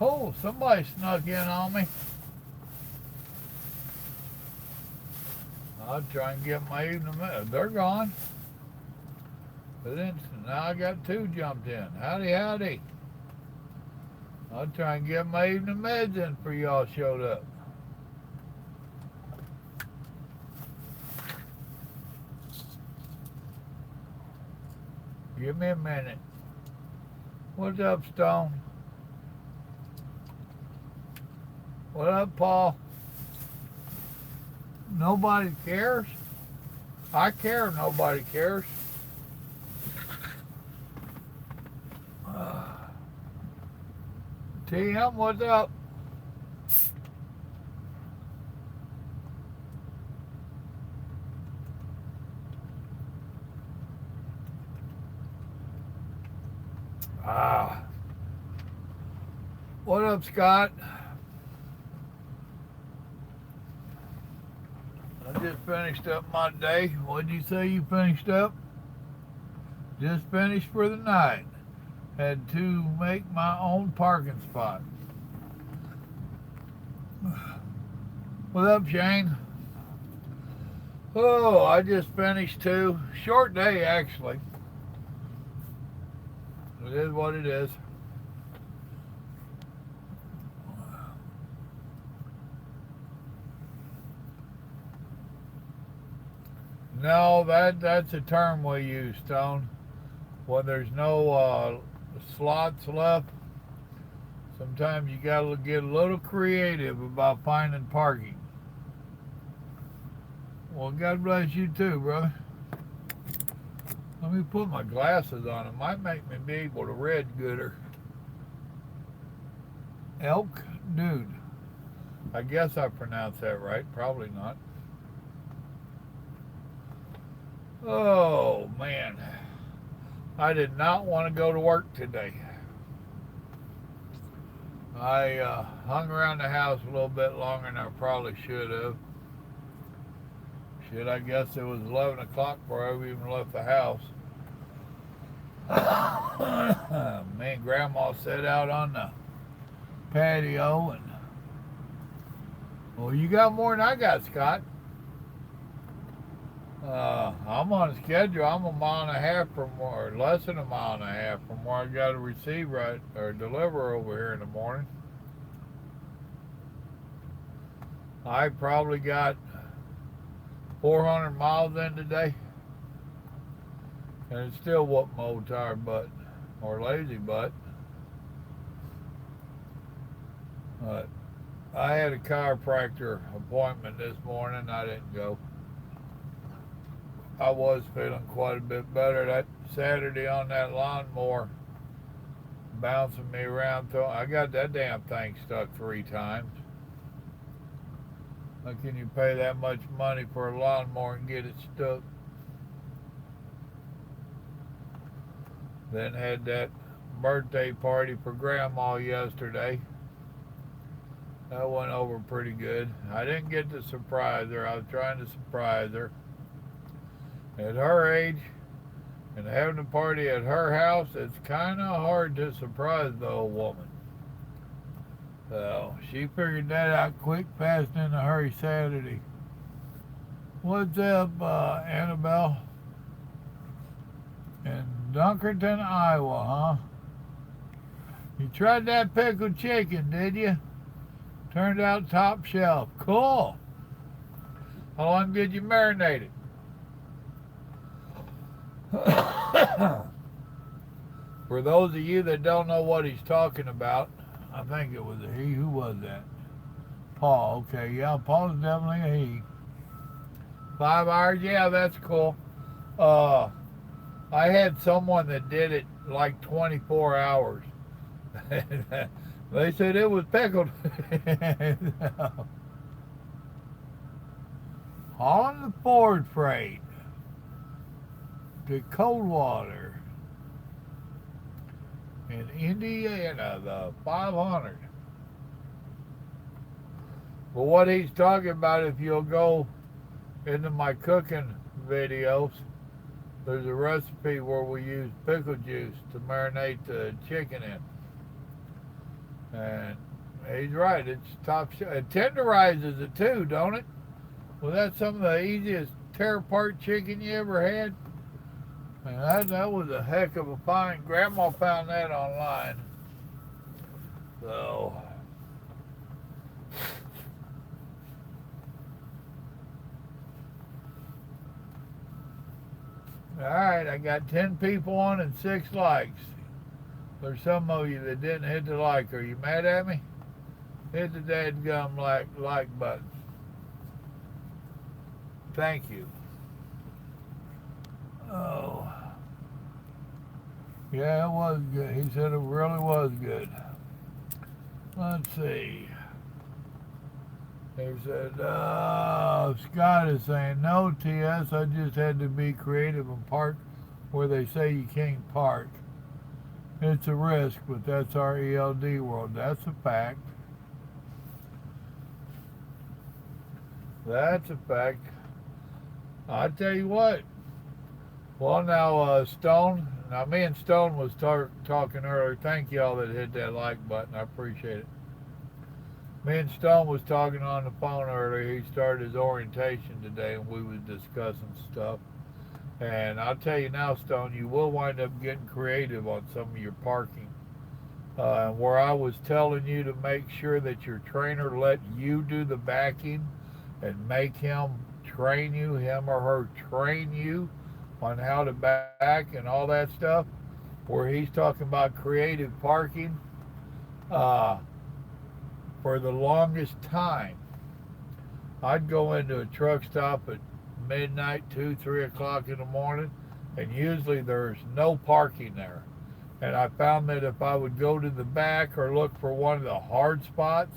Oh, somebody snuck in on me. I'll try and get my evening meds. They're gone. But then now I got two jumped in. Howdy, howdy. I'll try and get my evening meds in for y'all showed up. Give me a minute. What's up, Stone? What up, Paul? Nobody cares? I care, nobody cares. TM, what's up? Ah. What up, Scott? I just finished up my day. What'd you say you finished up? Just finished for the night. Had to make my own parking spot. What up, Shane? Oh, I just finished too. Short day, actually. It is what it is. No, that's a term we use, Stone. When there's no slots left, sometimes you gotta get a little creative about finding parking. Well, God bless you too, brother. Let me put my glasses on. It might make me be able to read gooder. Elk Dude. I guess I pronounced that right. Probably not. Oh, man. I did not want to go to work today. I hung around the house a little bit longer than I probably should have. Shit, I guess it was 11 o'clock before I even left the house. Me and Grandma sat out on the patio and... Well, you got more than I got, Scott. I'm on a schedule. I'm a mile and a half from, or less than a mile and a half from where I got to receive right or deliver over here in the morning. I probably got 400 miles in today, and it still whooped my old tired butt or lazy butt. But I had a chiropractor appointment this morning. I didn't go. I was feeling quite a bit better. That Saturday on that lawnmower bouncing me around. I got that damn thing stuck 3 times. How can you pay that much money for a lawnmower and get it stuck? Then had that birthday party for Grandma yesterday. That went over pretty good. I didn't get to surprise her. I was trying to surprise her. At her age, and having a party at her house, it's kind of hard to surprise the old woman. So she figured that out quick, fast, in a hurry Saturday. What's up, Annabelle? In Dunkerton, Iowa, huh? You tried that pickled chicken, did you? Turned out top shelf. Cool. How long did you marinate it? For those of you that don't know what he's talking about, I think it was a he. Who was that? Paul. Okay, yeah, Paul's definitely a he. 5 hours, yeah, that's cool. I had someone that did it like 24 hours. They said it was pickled. On the Ford freight to Coldwater in Indiana, the 500. But what he's talking about, if you'll go into my cooking videos, there's a recipe where we use pickle juice to marinate the chicken in. And he's right. It's top shelf. It tenderizes it too, don't it? Was that some of the easiest tear apart chicken you ever had? Man, that was a heck of a find. Grandma found that online. So, all right, I got 10 people on and 6 likes. There's some of you that didn't hit the like. Are you mad at me? Hit the dadgum like button. Thank you. Oh. Yeah, it was good. He said it really was good. Let's see. He said, Scott is saying, no, TS, I just had to be creative and park where they say you can't park. It's a risk, but that's our ELD world. That's a fact. That's a fact. I tell you what. Well, now, Stone, now me and Stone was talking earlier. Thank y'all that hit that like button. I appreciate it. Me and Stone was talking on the phone earlier. He started his orientation today, and we was discussing stuff. And I'll tell you now, Stone, you will wind up getting creative on some of your parking. Where I was telling you to make sure that your trainer let you do the backing and make him train you, him or her train you on how to back and all that stuff, where he's talking about creative parking, for the longest time, I'd go into a truck stop at midnight, 2, 3 o'clock in the morning, and usually there's no parking there. And I found that if I would go to the back or look for one of the hard spots,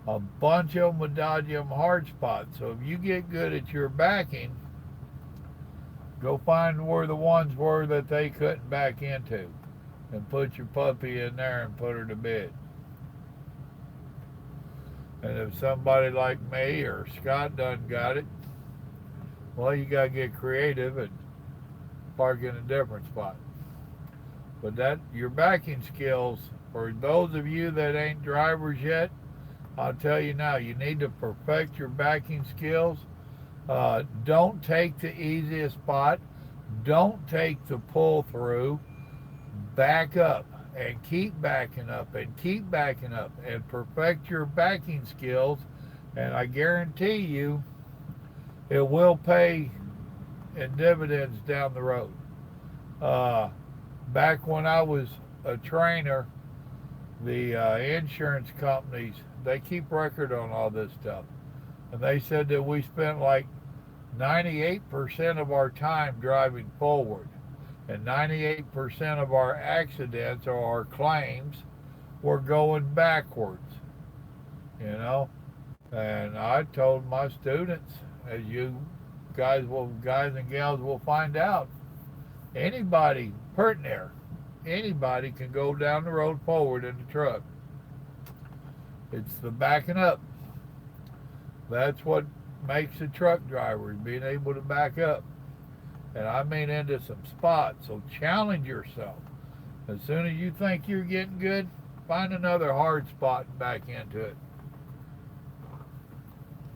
a bunch of them would dodge them hard spots. So if you get good at your backing, go find where the ones were that they couldn't back into and put your puppy in there and put her to bed. And if somebody like me or Scott done got it, well, you got to get creative and park in a different spot. But that, your backing skills, for those of you that ain't drivers yet, I'll tell you now, you need to perfect your backing skills. Don't take the easiest spot. Don't take the pull through. Back up and keep backing up and keep backing up and perfect your backing skills. And I guarantee you, it will pay in dividends down the road. Back when I was a trainer, the insurance companies, they keep record on all this stuff. And they said that we spent like 98% of our time driving forward. And 98% of our accidents or our claims were going backwards. You know? And I told my students, as you guys and gals will find out, anybody, hurting there, anybody can go down the road forward in the truck. It's the backing up. That's what makes a truck driver, being able to back up. And I mean into some spots. So challenge yourself. As soon as you think you're getting good, find another hard spot and back into it.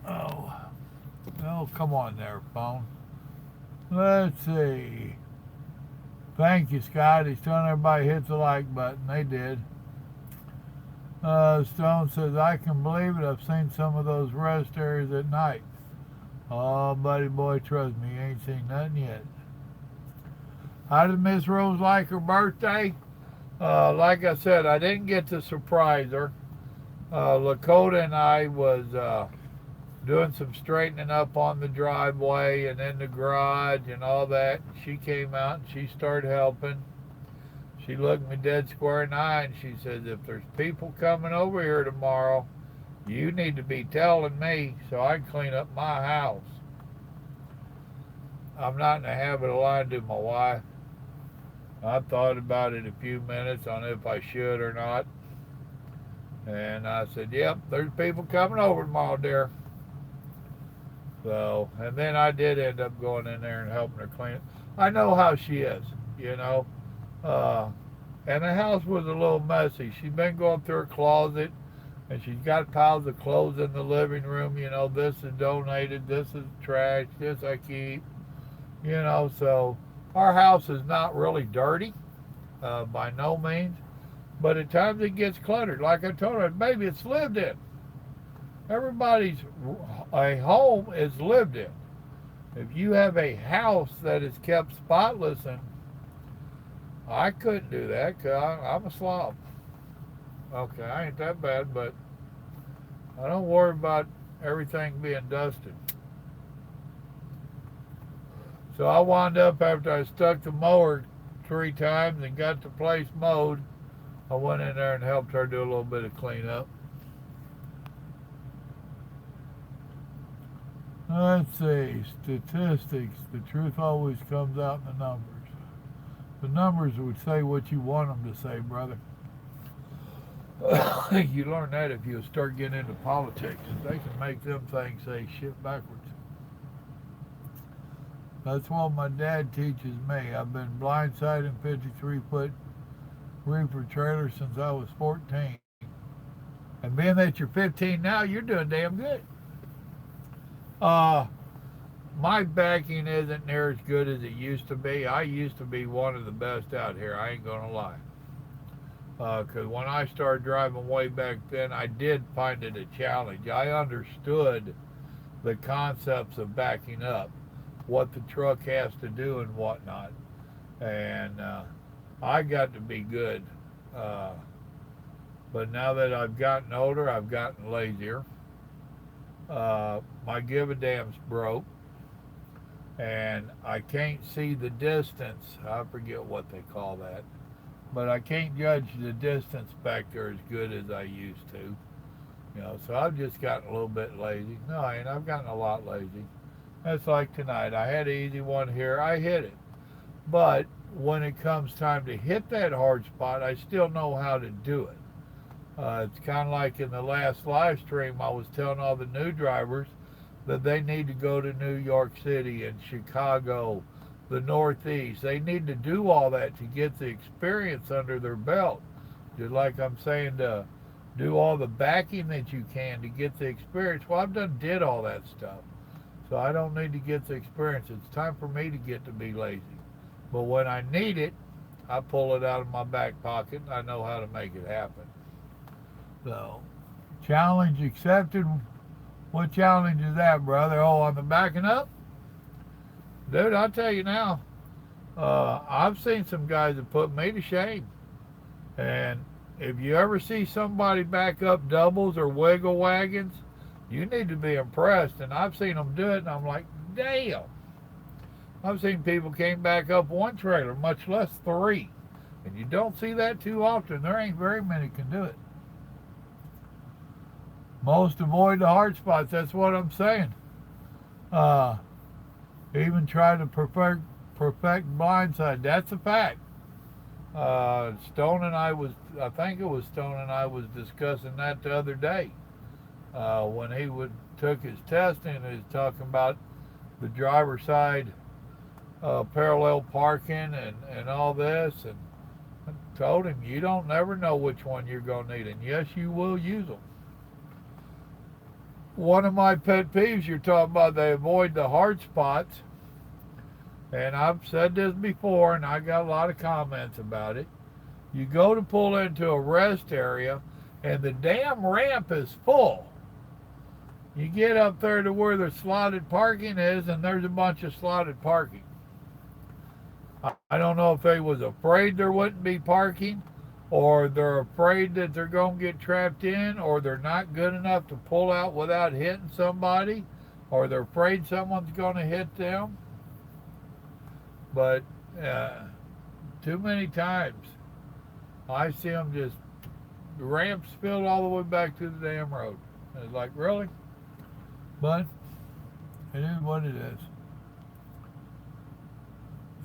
Oh, come on there, phone. Let's see. Thank you, Scott. He's telling everybody hit the like button. They did. Stone says, I can believe it. I've seen some of those rest areas at night. Oh, buddy boy, trust me, you ain't seen nothing yet. How did Miss Rose like her birthday? Like I said, I didn't get to surprise her. Lakota and I was doing some straightening up on the driveway and in the garage and all that. She came out and she started helping. She looked me dead square in the eye and she says, if there's people coming over here tomorrow, you need to be telling me so I can clean up my house. I'm not in the habit of lying to my wife. I thought about it a few minutes on if I should or not. And I said, yep, there's people coming over tomorrow, dear. So, and then I did end up going in there and helping her clean it. I know how she is, you know. And the house was a little messy. She'd been going through her closet, and she's got piles of clothes in the living room. You know, this is donated, this is trash, this I keep. You know, so our house is not really dirty, by no means. But at times it gets cluttered. Like I told her, baby, it's lived in. Everybody's a home is lived in. If you have a house that is kept spotless, and I couldn't do that because I'm a slob. Okay, I ain't that bad, but I don't worry about everything being dusted. So I wound up, after I stuck the mower 3 times and got the place mowed, I went in there and helped her do a little bit of cleanup. Let's see, statistics. The truth always comes out in the numbers. The numbers would say what you want them to say, brother. You learn that if you start getting into politics. They can make them things say shit backwards. That's what my dad teaches me. I've been blindsiding 53-foot reefer trailer since I was 14. And being that you're 15 now, you're doing damn good. My backing isn't near as good as it used to be. I used to be one of the best out here. I ain't gonna lie. Because when I started driving way back then, I did find it a challenge. I understood the concepts of backing up, what the truck has to do and whatnot. And I got to be good. But now that I've gotten older, I've gotten lazier. My give a damn's broke, and I can't see the distance. I forget what they call that, but I can't judge the distance back there as good as I used to. You know, so I've just gotten a little bit lazy. No, I ain't. I've gotten a lot lazy. That's like tonight. I had an easy one here. I hit it. But when it comes time to hit that hard spot, I still know how to do it. It's kind of like in the last live stream, I was telling all the new drivers that they need to go to New York City and Chicago, the Northeast. They need to do all that to get the experience under their belt. Just like I'm saying, to do all the backing that you can to get the experience. Well, did all that stuff. So I don't need to get the experience. It's time for me to get to be lazy. But when I need it, I pull it out of my back pocket and I know how to make it happen. So, challenge accepted. What challenge is that, brother? Oh, on the backing up? Dude, I'll tell you now, I've seen some guys that put me to shame. And if you ever see somebody back up doubles or wiggle wagons, you need to be impressed. And I've seen them do it, and I'm like, damn. I've seen people came back up one trailer, much less 3. And you don't see that too often. There ain't very many can do it. Most avoid the hard spots. That's what I'm saying. Even try to perfect blindside. That's a fact. Stone and I think it was Stone and I was discussing that the other day. When he took his testing, he was talking about the driver's side parallel parking and all this. And I told him, you don't never know which one you're going to need. And yes, you will use them. One of my pet peeves, you're talking about they avoid the hard spots. And I've said this before, and I got a lot of comments about it. You go to pull into a rest area, and the damn ramp is full. You get up there to where the slotted parking is, and there's a bunch of slotted parking. I don't know if they was afraid there wouldn't be parking, or they're afraid that they're going to get trapped in, or they're not good enough to pull out without hitting somebody, or they're afraid someone's going to hit them. But too many times I see them just, the ramp spilled all the way back to the damn road. And it's like, really? But it is what it is.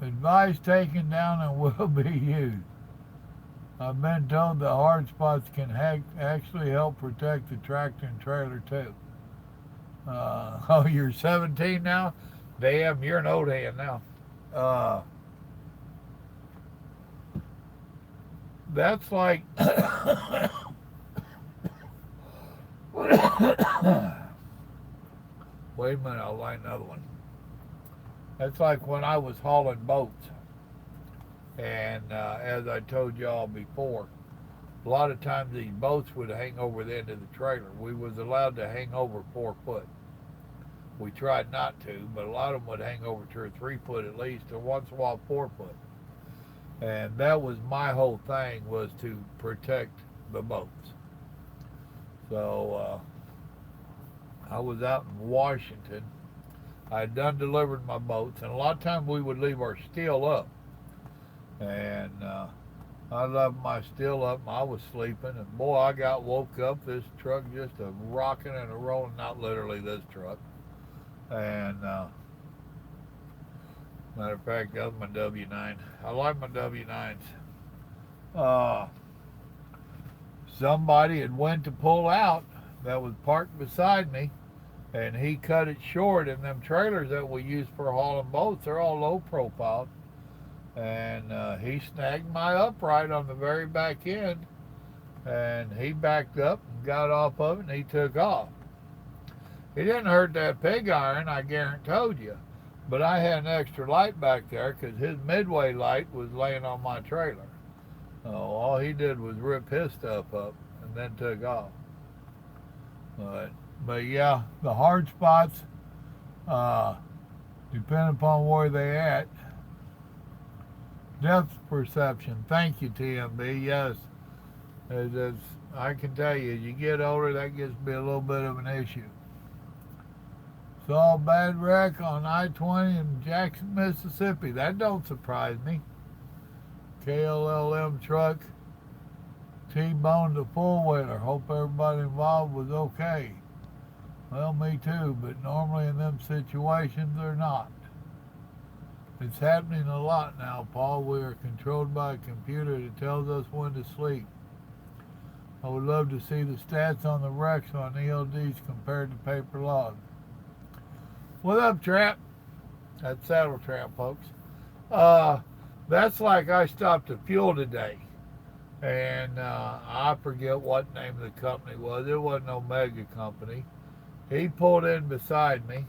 Advice taken down and will be used. I've been told the hard spots can actually help protect the tractor and trailer too. Oh, you're 17 now? Damn, you're an old hand now. That's like wait a minute, I'll light another one. That's like when I was hauling boats, and as I told y'all before, a lot of times these boats would hang over the end of the trailer. We was allowed to hang over 4 foot. We tried not to, but a lot of them would hang over 2 or 3 foot at least, or once in a while 4 foot. And that was my whole thing, was to protect the boats. So I was out in Washington. I had done delivered my boats, and a lot of times we would leave our steel up. And I left my steel up, and I was sleeping, and boy, I got woke up. This truck just a rocking and a rolling, not literally this truck. And matter of fact, that was my W9. I like my W9s. Uh, Somebody had went to pull out that was parked beside me, and he cut it short. And them trailers that we use for hauling boats, they're all low profile. And he snagged my upright on the very back end, and he backed up and got off of it, and he took off. He didn't hurt that pig iron, I guarantee you. But I had an extra light back there because his midway light was laying on my trailer. So all he did was rip his stuff up and then took off. But yeah, the hard spots, depending upon where they at. Depth perception. Thank you, TMB. Yes, as I can tell you, as you get older, that gets to be a little bit of an issue. Saw a bad wreck on I-20 in Jackson, Mississippi. That don't surprise me. KLLM truck T-boned a four-wheeler. Hope everybody involved was okay. Well, me too, but normally in them situations they're not. It's happening a lot now, Paul. We are controlled by a computer that tells us when to sleep. I would love to see the stats on the wrecks on ELDs compared to paper log. What up, Trap? That's Saddle Trap, folks. That's like I stopped at fuel today, and I forget what name of the company was. It wasn't no mega company. He pulled in beside me,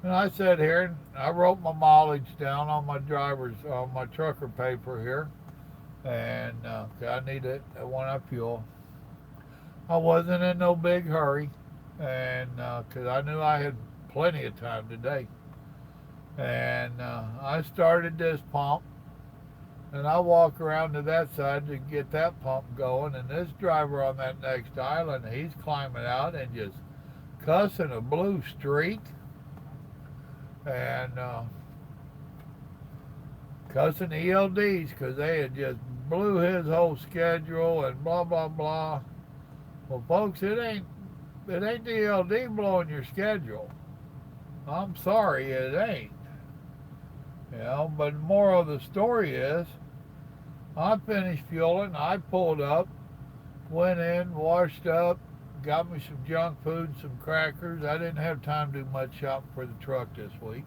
and I sat here and I wrote my mileage down on my my trucker paper here, and I need it when I fuel. I wasn't in no big hurry, and because I knew I had plenty of time today. And I started this pump, and I walk around to that side to get that pump going, and this driver on that next island, he's climbing out and just cussing a blue streak, and cussing ELDs because they had just blew his whole schedule and blah, blah, blah. Well, folks, it ain't the ELD blowing your schedule. I'm sorry, it ain't. But the moral of the story is, I finished fueling, I pulled up, went in, washed up, got me some junk food, some crackers. I didn't have time to do much shopping for the truck this week.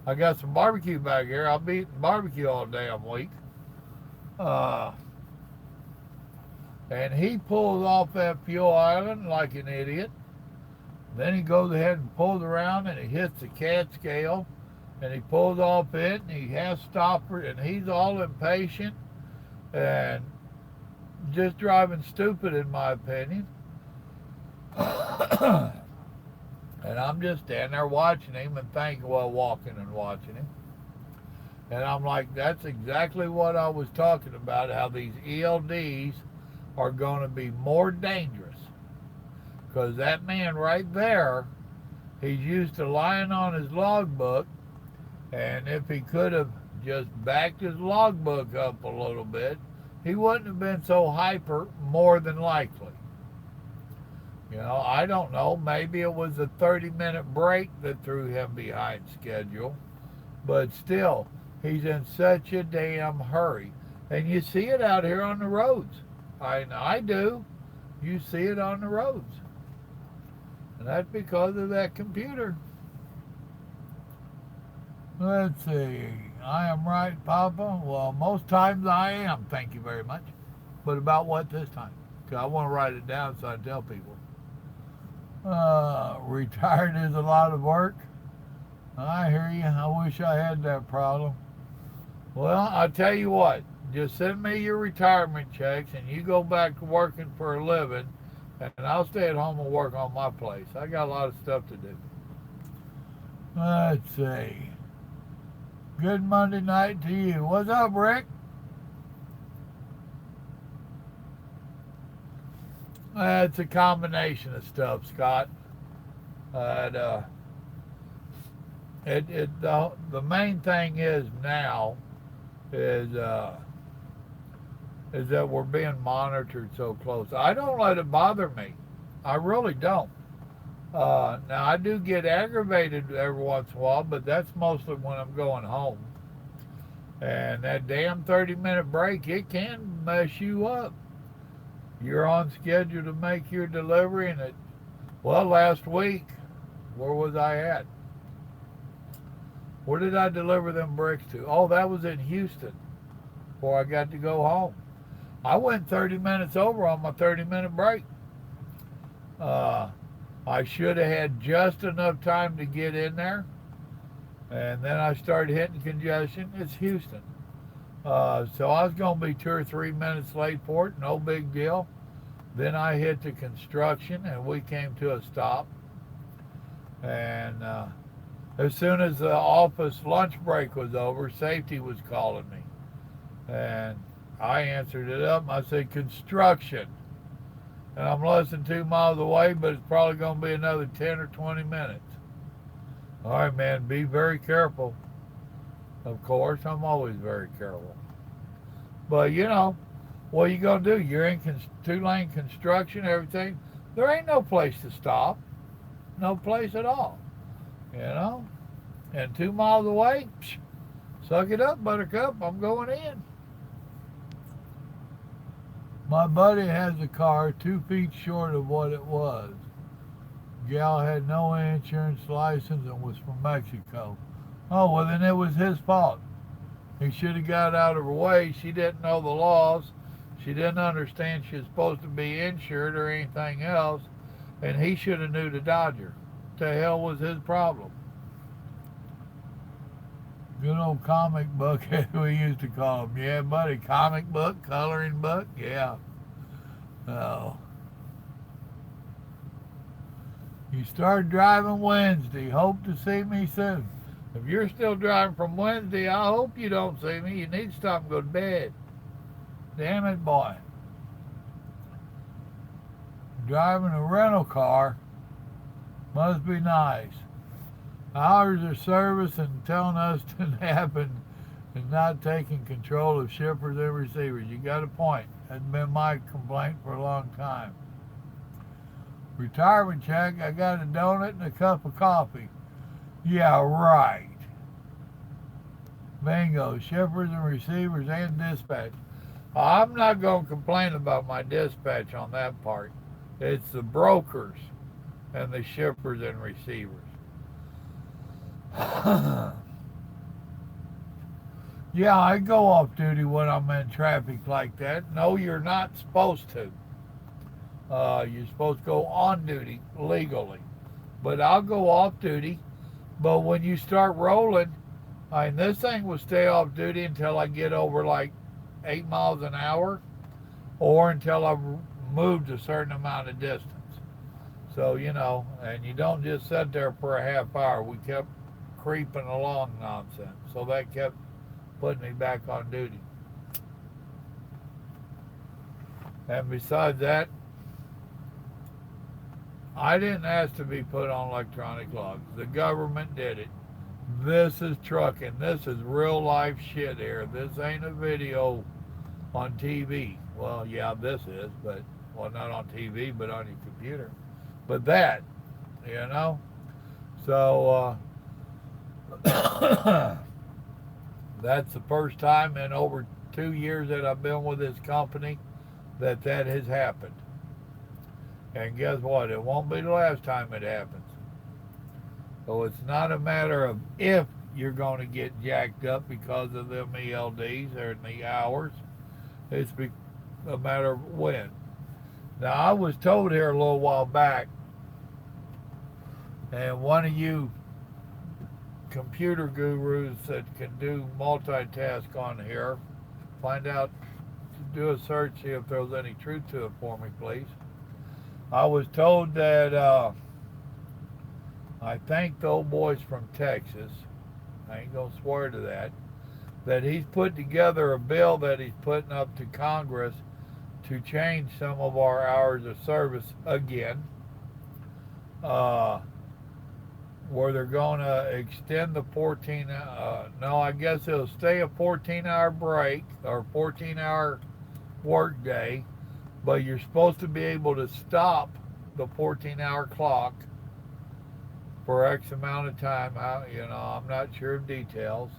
I got some barbecue back here. I'll be eating barbecue all damn week. And he pulls off that fuel island like an idiot. Then he goes ahead and pulls around, and he hits the cat scale, and he pulls off it, and he has stopper, and he's all impatient and just driving stupid, in my opinion. And I'm just standing there watching him and thinking, well, walking and watching him. And I'm like, that's exactly what I was talking about, how these ELDs are going to be more dangerous. Because that man right there, he's used to lying on his logbook, and if he could have just backed his logbook up a little bit, he wouldn't have been so hyper, more than likely. I don't know, maybe it was a 30-minute break that threw him behind schedule, but still, he's in such a damn hurry. And you see it out here on the roads. I do. You see it on the roads. And that's because of that computer. Let's see. I am right, Papa. Well, most times I am. Thank you very much. But about what this time? Because I want to write it down so I tell people. Retired is a lot of work. I hear you. I wish I had that problem. Well, I'll tell you what. Just send me your retirement checks and you go back to working for a living, and I'll stay at home and work on my place. I got a lot of stuff to do. Let's see. Good Monday night to you. What's up, Rick? It's a combination of stuff, Scott. The main thing is now is that we're being monitored so close. I don't let it bother me. I really don't. Now I do get aggravated every once in a while, but that's mostly when I'm going home. And that damn 30-minute break, it can mess you up. You're on schedule to make your delivery, and last week, where was I at? Where did I deliver them bricks to? Oh, that was in Houston before I got to go home. I went 30 minutes over on my 30-minute break. I should have had just enough time to get in there, and then I started hitting congestion. It's Houston. So I was going to be 2 or 3 minutes late for it, no big deal. Then I hit the construction, and we came to a stop. And as soon as the office lunch break was over, safety was calling me. And I answered it up, and I said, construction. And I'm less than 2 miles away, but it's probably going to be another 10 or 20 minutes. All right, man, be very careful. Of course, I'm always very careful. But, what are you going to do? You're in 2-lane construction, everything. There ain't no place to stop. No place at all. And 2 miles away, suck it up, Buttercup. I'm going in. My buddy has a car 2 feet short of what it was. Gal had no insurance license and was from Mexico. Oh, well, then it was his fault. He should have got out of her way. She didn't know the laws. She didn't understand she was supposed to be insured or anything else. And he should have knew to dodge her. What the hell was his problem? Good old comic book, as we used to call them. Yeah, buddy, comic book, coloring book, yeah. Oh. You start driving Wednesday. Hope to see me soon. If you're still driving from Wednesday, I hope you don't see me. You need to stop and go to bed. Damn it, boy. Driving a rental car must be nice. Hours of service and telling us to nap and not taking control of shippers and receivers. You got a point. That's been my complaint for a long time. Retirement check, I got a donut and a cup of coffee. Yeah, right. Bingo. Shippers and receivers and dispatch. I'm not going to complain about my dispatch on that part. It's the brokers and the shippers and receivers. Yeah, I go off duty when I'm in traffic like that. No, you're not supposed to. You're supposed to go on duty legally. But I'll go off duty. But when you start rolling, this thing will stay off duty until I get over like 8 miles an hour or until I've moved a certain amount of distance. So, and you don't just sit there for a half hour. We kept creeping along nonsense. So that kept putting me back on duty. And besides that, I didn't ask to be put on electronic logs. The government did it. This is trucking. This is real life shit here. This ain't a video on TV. Well, yeah, this is, but, not on TV, but on your computer. But that, So, that's the first time in over 2 years that I've been with this company that has happened. And guess what? It won't be the last time it happens. So it's not a matter of if you're going to get jacked up because of them ELDs or the hours. It's no matter when. Now, I was told here a little while back, and one of you computer gurus that can do multitask on here, find out, do a search, see if there's any truth to it for me, please. I was told that, I think the old boy's from Texas, I ain't gonna swear to that he's put together a bill that he's putting up to Congress to change some of our hours of service again, where they're going to extend the 14, no, I guess it'll stay a 14-hour break or 14-hour work day, but you're supposed to be able to stop the 14-hour clock for X amount of time. I'm not sure of details.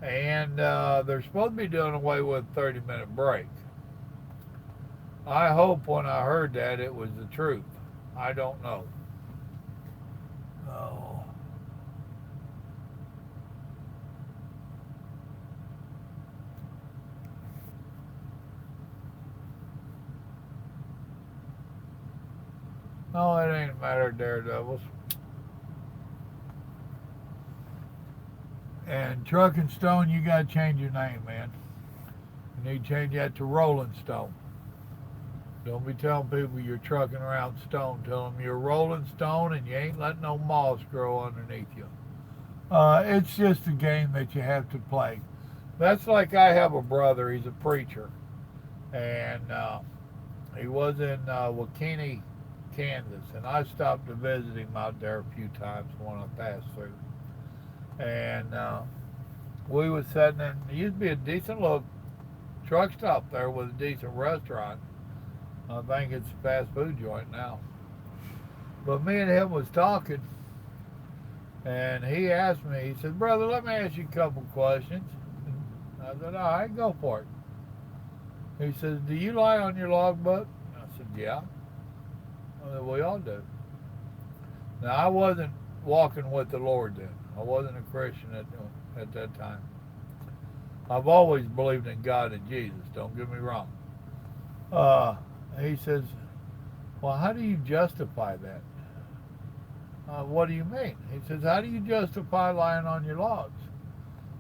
And they're supposed to be doing away with a 30-minute break. I hope when I heard that it was the truth. I don't know. Oh. No, it ain't a matter of daredevils. And Truck and Stone, you got to change your name, man. You need to change that to Rolling Stone. Don't be telling people you're trucking around Stone. Tell them you're Rolling Stone and you ain't letting no moss grow underneath you. It's just a game that you have to play. That's like I have a brother. He's a preacher. And he was in Wakini, Kansas. And I stopped to visit him out there a few times when I passed through. And we was sitting in, there used to be a decent little truck stop there with a decent restaurant. I think it's a fast food joint now. But me and him was talking, and he asked me, he said, "Brother, let me ask you a couple questions." And I said, "All right, go for it." He says, "Do you lie on your logbook?" I said, "Yeah." I said, "We all do." Now, I wasn't walking with the Lord then. I wasn't a Christian at that time. I've always believed in God and Jesus, don't get me wrong. He says, "Well, how do you justify that?" "What do you mean?" He says, "How do you justify lying on your logs?"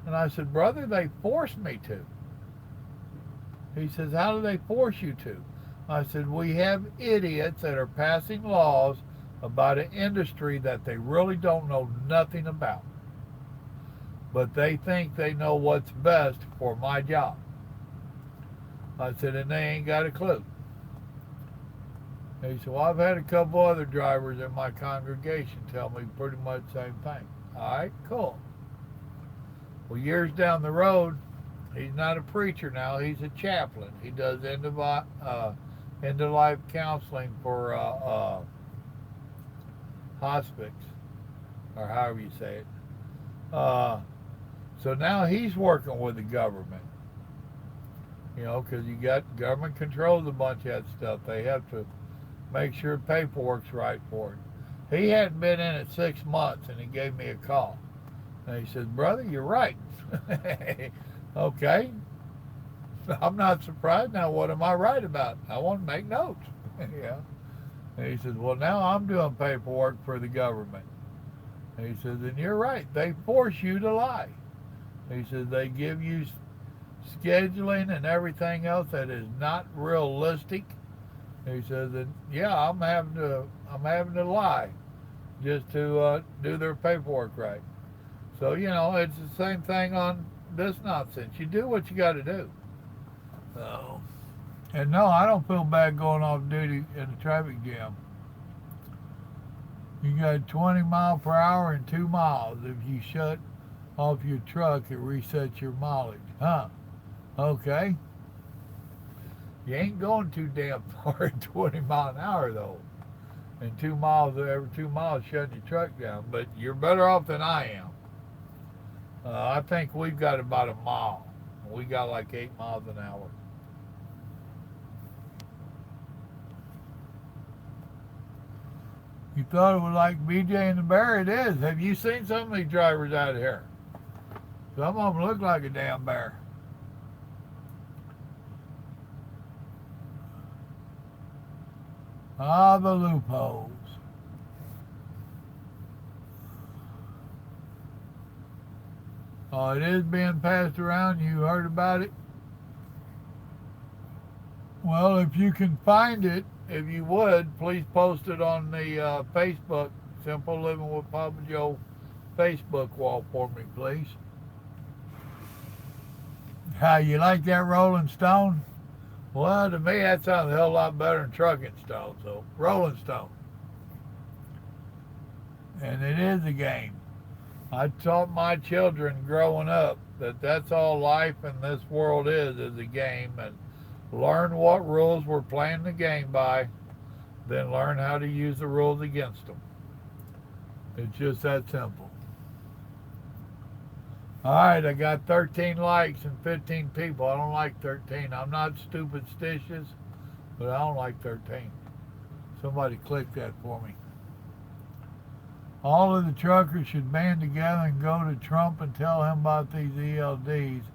And I said, "Brother, they forced me to." He says, "How do they force you to?" I said, "We have idiots that are passing laws about an industry that they really don't know nothing about. But they think they know what's best for my job." I said, "And they ain't got a clue." He said, "Well, I've had a couple other drivers in my congregation tell me pretty much the same thing." All right, cool. Well, years down the road, he's not a preacher now. He's a chaplain. He does end-of-life counseling for hospice, or however you say it. So now he's working with the government. Because you got government controls a bunch of that stuff. They have to make sure paperwork's right for it. He hadn't been in it 6 months, and he gave me a call. And he says, "Brother, you're right." Okay. I'm not surprised. Now, what am I right about? I want to make notes. Yeah. And he says, "Well, now I'm doing paperwork for the government." And he says, "And you're right. They force you to lie." He says, "They give you scheduling and everything else that is not realistic." He says, "And yeah, I'm having to lie just to do their paperwork right." So it's the same thing on this nonsense. You do what you got to do. So, and no, I don't feel bad going off duty in a traffic jam. You got 20 mile per hour and 2 miles. If you shut off your truck, it resets your mileage. Huh? Okay. You ain't going too damn far at 20 mile an hour though. And 2 miles, every 2 miles shutting your truck down. But you're better off than I am. I think we've got about a mile. We got like 8 miles an hour. You thought it was like BJ and the Bear? It is. Have you seen some of these drivers out here? Some of them look like a damn bear. Ah, the loopholes. Oh, it is being passed around. You heard about it? Well, if you can find it, if you would, please post it on the Facebook, Simple Living with Papa Joe Facebook wall for me, please. How, you like that Rolling Stone? Well, to me, that sounds a hell lot better than Trucking Stone, so Rolling Stone. And it is a game. I taught my children growing up that that's all life in this world is a game, and learn what rules we're playing the game by, then learn how to use the rules against them. It's just that simple. All right, I got 13 likes and 15 people. I don't like 13. I'm not superstitious, but I don't like 13. Somebody click that for me. All of the truckers should band together and go to Trump and tell him about these ELDs,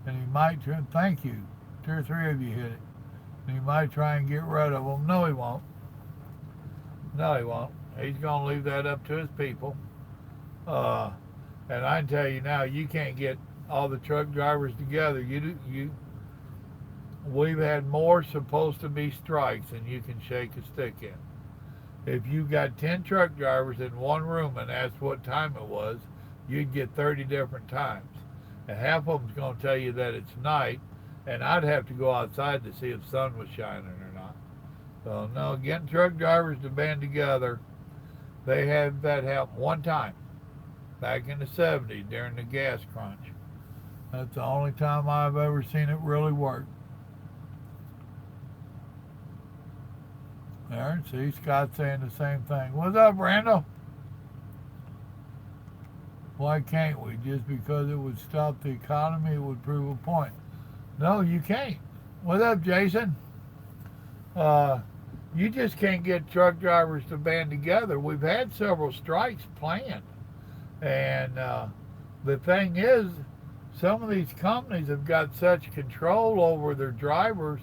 and he might thank you. 2 or 3 of you hit it. And he might try and get rid of them. No, he won't. No, he won't. He's going to leave that up to his people. And I can tell you now, you can't get all the truck drivers together. We've had more supposed to be strikes than you can shake a stick in. If you got 10 truck drivers in one room and asked what time it was, you'd get 30 different times. And half of them's going to tell you that it's night, and I'd have to go outside to see if the sun was shining or not. So, no, getting truck drivers to band together, they had that happen one time back in the 70s during the gas crunch. That's the only time I've ever seen it really work. There, see, Scott's saying the same thing. What's up, Randall? Why can't we? Just because it would stop the economy, it would prove a point. No, you can't. What's up, Jason? You just can't get truck drivers to band together. We've had several strikes planned. And the thing is, some of these companies have got such control over their drivers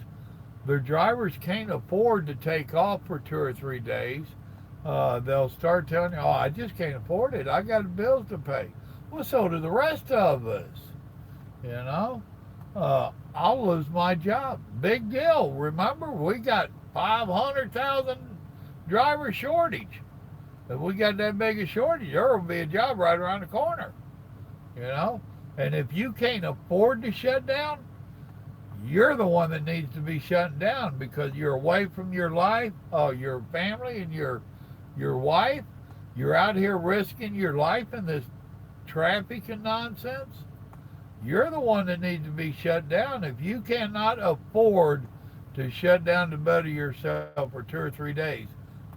can't afford to take off for 2 or 3 days. They'll start telling you, oh, I just can't afford it. I got bills to pay. Well, so do the rest of us. You know? I'll lose my job. Big deal. Remember, we got 500,000 driver shortage. If we got that big a shortage, there will be a job right around the corner. You know? And if you can't afford to shut down, you're the one that needs to be shutting down because you're away from your life, your family, and your wife. You're out here risking your life in this traffic and nonsense. You're the one that needs to be shut down. If you cannot afford to shut down to better yourself for 2 or 3 days,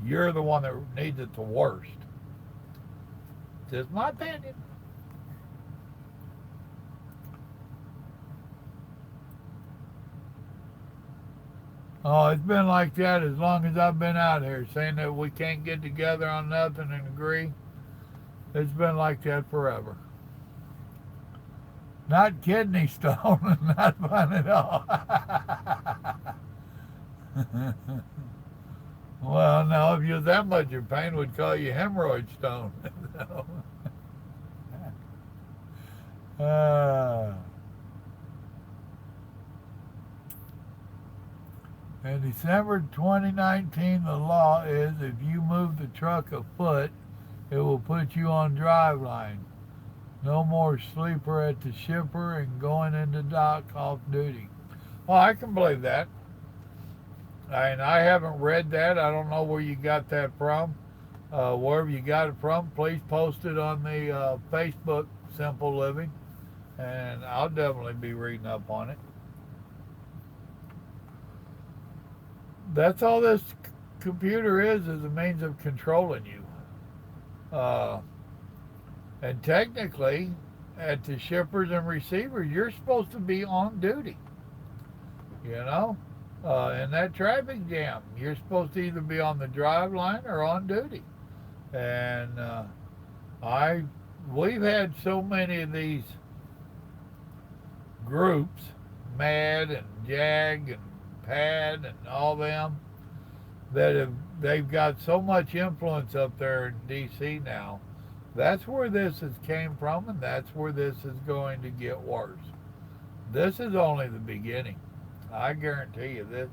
you're the one that needs it the worst. Just my opinion. Oh, it's been like that as long as I've been out here, saying that we can't get together on nothing and agree. It's been like that forever. Not kidney stone, not fun at all. Well, no, if you're that much in pain, we'd call you hemorrhoid stone. In December 2019, the law is if you move the truck a foot, it will put you on driveline. No more sleeper at the shipper and going into dock off duty. Well, I can believe that. And I haven't read that. I don't know where you got that from. Wherever you got it from, please post it on the Facebook Simple Living, and I'll definitely be reading up on it. That's all this computer is a means of controlling you. And technically, at the shippers and receivers, you're supposed to be on duty. You know? In that traffic jam, you're supposed to either be on the drive line or on duty. And we've had so many of these groups, MAD and JAG and PAD and all them, that they've got so much influence up there in D.C. now. That's where this has came from, and that's where this is going to get worse. This is only the beginning. I guarantee you this.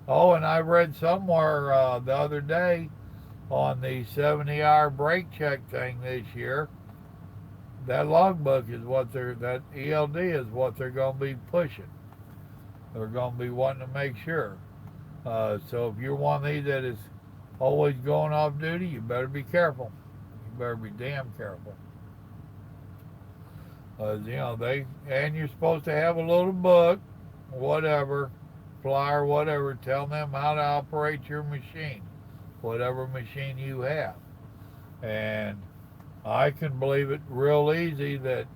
Oh, and I read somewhere the other day on the 70-hour brake check thing this year, that logbook is what that ELD is what they're going to be pushing. They're going to be wanting to make sure. So if you're one of these that is always going off duty, you better be careful. You better be damn careful. And you're supposed to have a little book, whatever, flyer, whatever, telling them how to operate your machine, whatever machine you have. And I can believe it real easy that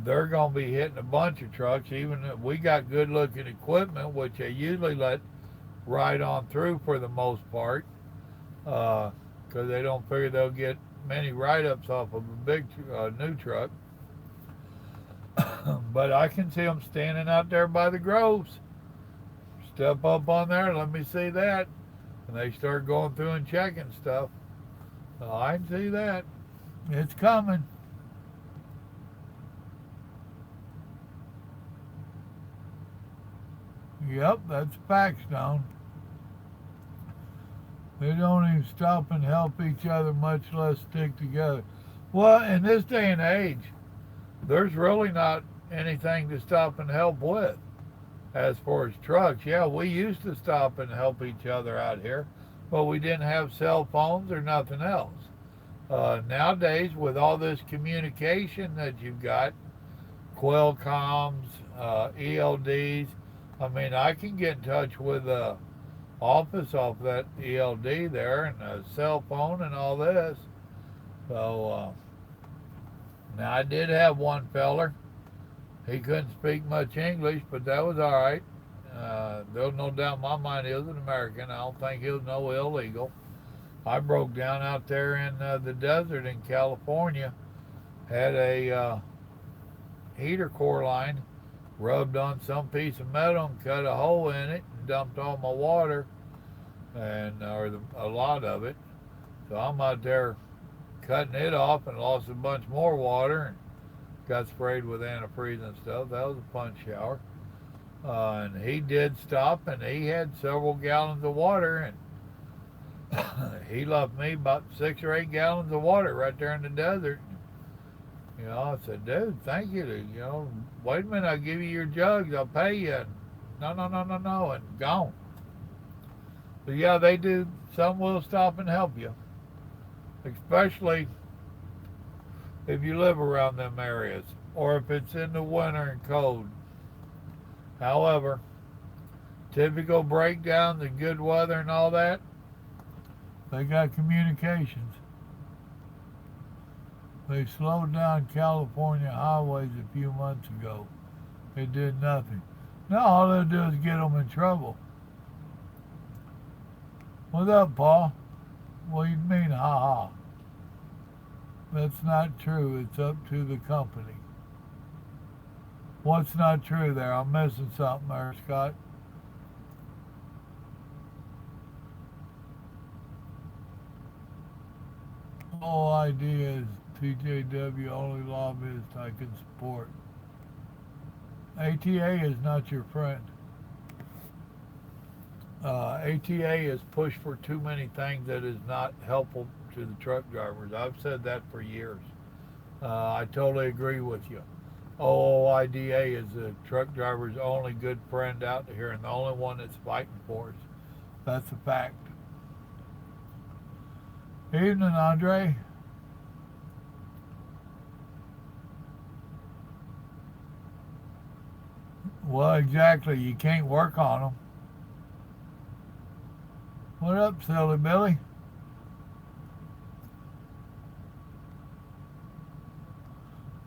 they're going to be hitting a bunch of trucks, even if we got good looking equipment, which they usually let right on through for the most part, because they don't figure they'll get many write-ups off of a big new truck. But I can see them standing out there by the groves. Step up on there, let me see that. And they start going through and checking stuff. I can see that. It's coming. Yep, that's facts, Stone. They don't even stop and help each other, much less stick together. Well, in this day and age, there's really not anything to stop and help with. As far as trucks, yeah, we used to stop and help each other out here, but we didn't have cell phones or nothing else. Nowadays, with all this communication that you've got, Qualcomms, ELDs, I mean, I can get in touch with the office off that ELD there and a cell phone and all this. So, now I did have one feller. He couldn't speak much English, but that was all right. There's no doubt in my mind he was an American. I don't think he was no illegal. I broke down out there in the desert in California, had a heater core line, rubbed on some piece of metal and cut a hole in it and dumped all my water, and a lot of it. So I'm out there cutting it off and lost a bunch more water and got sprayed with antifreeze and stuff. That was a fun shower. And he did stop, and he had several gallons of water, and he left me about 6 or 8 gallons of water right there in the desert. I said, dude, thank you. Wait a minute, I'll give you your jugs, I'll pay you. No, and gone. But yeah, they do. Some will stop and help you, especially if you live around them areas or if it's in the winter and cold. However, typical breakdowns and good weather and all that, they got communications. They slowed down California highways a few months ago. It did nothing. Now all they do is get them in trouble. What's up, Paul? What do you mean, ha-ha? That's not true. It's up to the company. What's not true there? I'm missing something there, Scott. The whole idea is TJW only lobbyist I can support. ATA is not your friend. ATA is pushed for too many things that is not helpful to the truck drivers. I've said that for years. I totally agree with you. OOIDA is the truck driver's only good friend out here and the only one that's fighting for us. That's a fact. Evening, Andre. Well, exactly. You can't work on them. What up, silly Billy?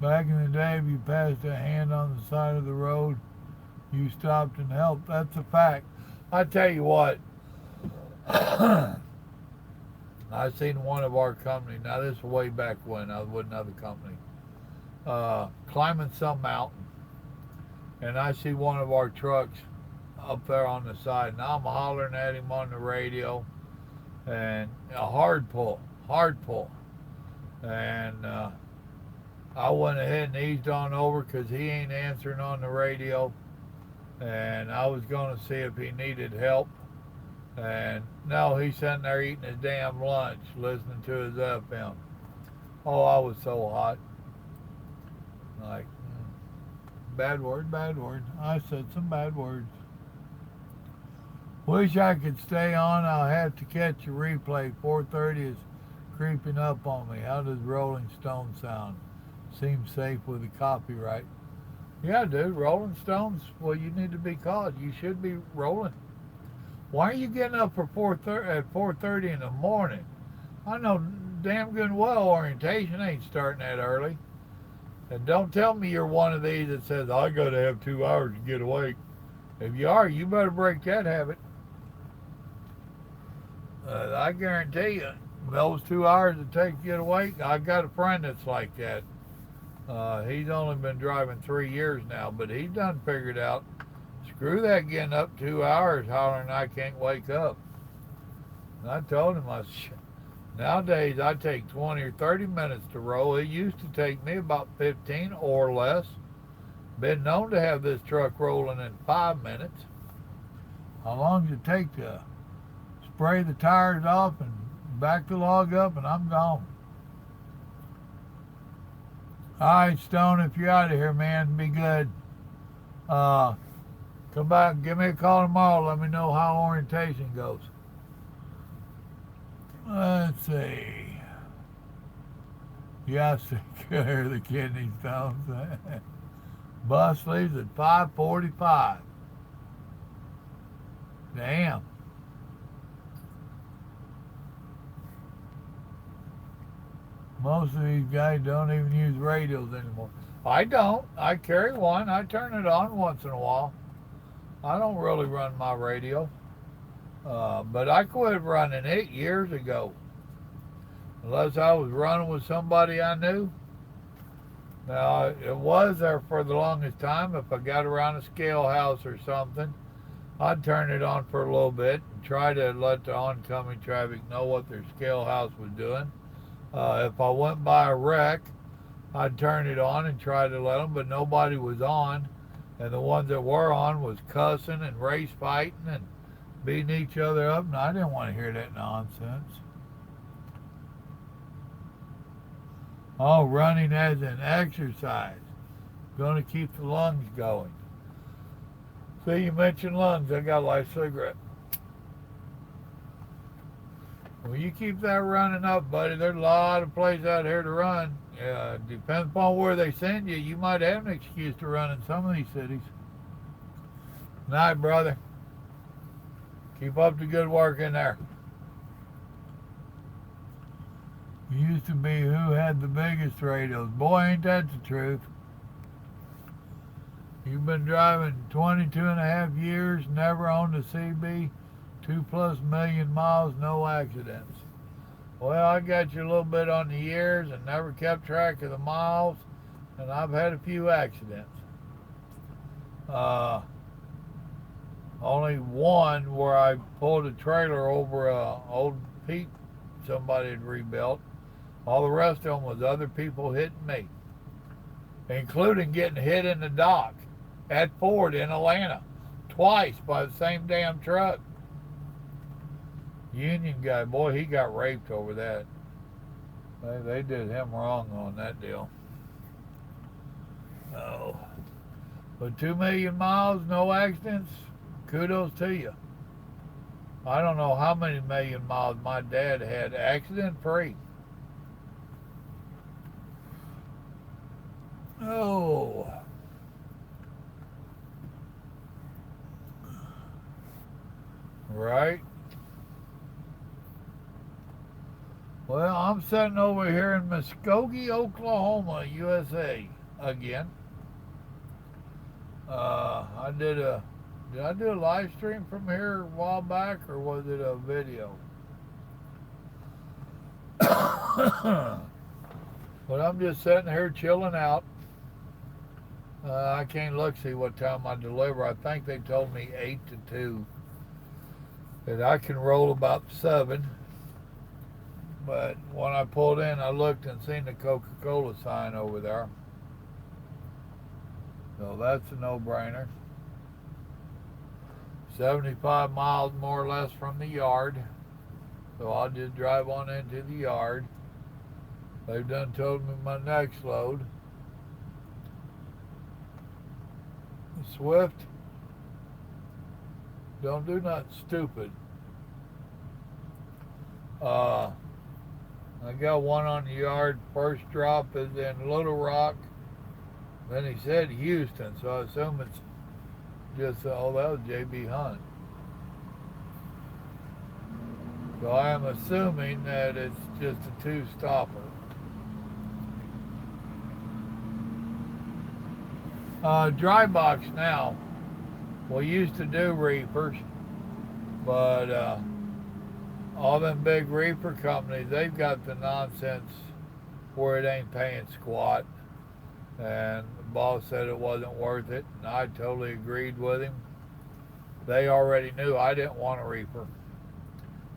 Back in the day, if you passed a hand on the side of the road, you stopped and helped. That's a fact. I tell you what, I seen one of our company, now this is way back when I was with another company, climbing some mountain. And I see one of our trucks up there on the side. Now I'm hollering at him on the radio, and a hard pull, hard pull. And I went ahead and eased on over because he ain't answering on the radio. And I was going to see if he needed help. And no, he's sitting there eating his damn lunch, listening to his FM. Oh, I was so hot. Like, bad word, bad word. I said some bad words. Wish I could stay on. I'll have to catch a replay. 4:30 is creeping up on me. How does Rolling Stone sound? Seems safe with the copyright. Yeah, dude, Rolling Stones, well, you need to be called. You should be rolling. Why are you getting up for 4:30 in the morning? I know damn good and well orientation ain't starting that early. And don't tell me you're one of these that says, I got to have 2 hours to get awake. If you are, you better break that habit. I guarantee you, those 2 hours it takes to get awake, I got a friend that's like that. He's only been driving 3 years now, but he's done figured out, screw that getting up 2 hours hollering I can't wake up. And I told him, nowadays I take 20 or 30 minutes to roll. It used to take me about 15 or less. Been known to have this truck rolling in 5 minutes. How long does it take to spray the tires off and back the log up and I'm gone? Alright, Stone, if you're out of here, man, be good. Come back, give me a call tomorrow, let me know how orientation goes. Let's see. Yes, take care of the kidney stones. Bus leaves at 5:45. Damn. Most of these guys don't even use radios anymore. I don't. I carry one. I turn it on once in a while. I don't really run my radio. But I quit running it years ago. Unless I was running with somebody I knew. Now, it was there for the longest time. If I got around a scale house or something, I'd turn it on for a little bit and try to let the oncoming traffic know what their scale house was doing. If I went by a wreck, I'd turn it on and try to let them, but nobody was on. And the ones that were on was cussing and race fighting and beating each other up, and I didn't want to hear that nonsense. Oh, running as an exercise. Going to keep the lungs going. See, you mentioned lungs. I got a light cigarette. Well, you keep that running up, buddy. There's a lot of places out here to run. Depends upon where they send you. You might have an excuse to run in some of these cities. Night, brother. Keep up the good work in there. It used to be who had the biggest radios. Boy, ain't that the truth. You've been driving 22 and a half years, never owned a CB, 2+ million miles, no accidents. Well, I got you a little bit on the years and never kept track of the miles, and I've had a few accidents. Only one where I pulled a trailer over a old Pete somebody had rebuilt. All the rest of them was other people hitting me, including getting hit in the dock at Ford in Atlanta twice by the same damn truck. Union guy, boy, he got raped over that. They did him wrong on that deal. Oh, but 2 million miles, no accidents. Kudos to you. I don't know how many million miles my dad had accident free. Oh. Right. Well, I'm sitting over here in Muskogee, Oklahoma, USA again. Did I do a live stream from here a while back, or was it a video? But I'm just sitting here chilling out. I can't look see what time I deliver. I think they told me 8 to 2. That I can roll about 7. But when I pulled in, I looked and seen the Coca-Cola sign over there. So that's a no-brainer. 75 miles more or less from the yard. So I'll just drive on into the yard. They've done told me my next load. Swift, don't do nothing stupid. I got one on the yard. First drop is in Little Rock. Then he said Houston, so I assume it's just, oh, that was J.B. Hunt. So I am assuming that it's just a two-stopper. Dry box now. We used to do reefers, but all them big reefer companies, they've got the nonsense where it ain't paying squat. And the boss said it wasn't worth it, and I totally agreed with him. They already knew I didn't want a reefer.